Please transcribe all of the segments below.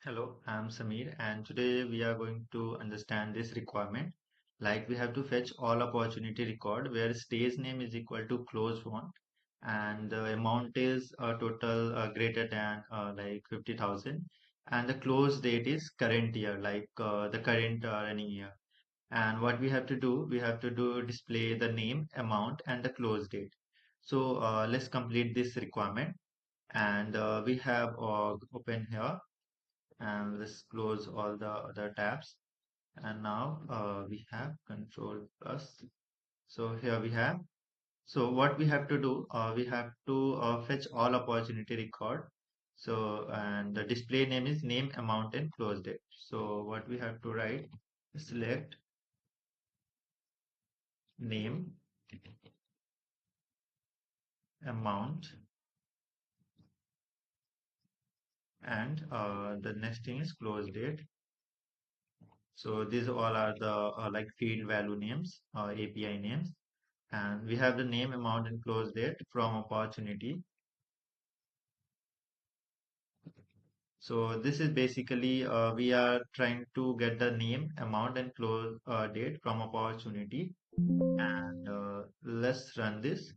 Hello, I'm Sameer, and today we are going to understand this requirement. Like we have to fetch all opportunity record where stage name is equal to closed one, and the amount is total greater than like 50,000, and the close date is current year, like the current running year. And what we have to do, we have to do display the name, amount, and the close date. So let's complete this requirement, and we have open here and let's close all the other tabs, and now we have control plus. So here we have, so what we have to do, we have to fetch all opportunity record. So and the display name is name, amount, and close date. So what we have to write, select name, amount, and the next thing is close date. So these all are the like field value names or API names, and we have the name, amount, and close date from opportunity. So this is basically we are trying to get the name, amount, and close date from opportunity. And let's run this.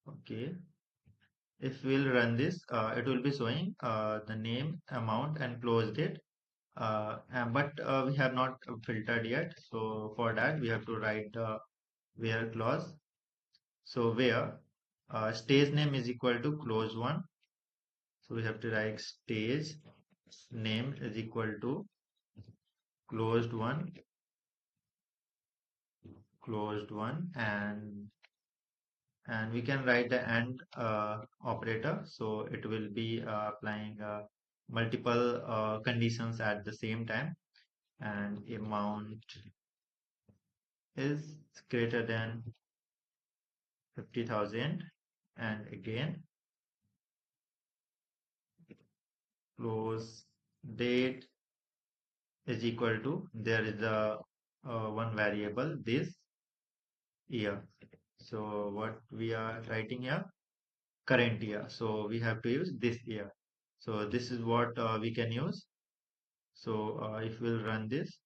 Okay, if we'll run this, it will be showing the name, amount, and close date. But we have not filtered yet. So for that, we have to write the where clause. So where stage name is equal to close one. So we have to write stage name is equal to closed one, and we can write the AND operator. So it will be applying multiple conditions at the same time, and amount is greater than 50,000, and again close date is equal to, there is a one variable, this year. So what we are writing here, current year. So we have to use this year. So this is what we can use. So if we'll run this,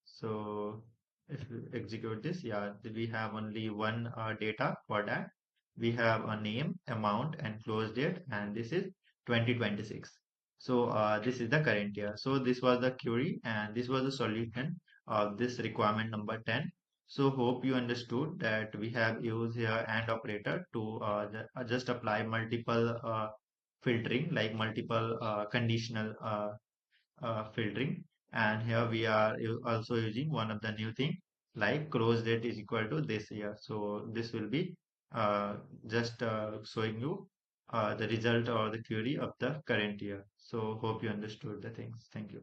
so if we execute this, yeah, we have only one data for that. We have a name, amount, and close date, and this is 2026. So this is the current year. So this was the query, and this was the solution of this requirement number 10. So hope you understood that we have used here AND operator to just apply multiple filtering, like multiple conditional filtering. And here we are also using one of the new thing, like close date is equal to this year. So this will be just showing you the result or the query of the current year. So hope you understood the things. Thank you.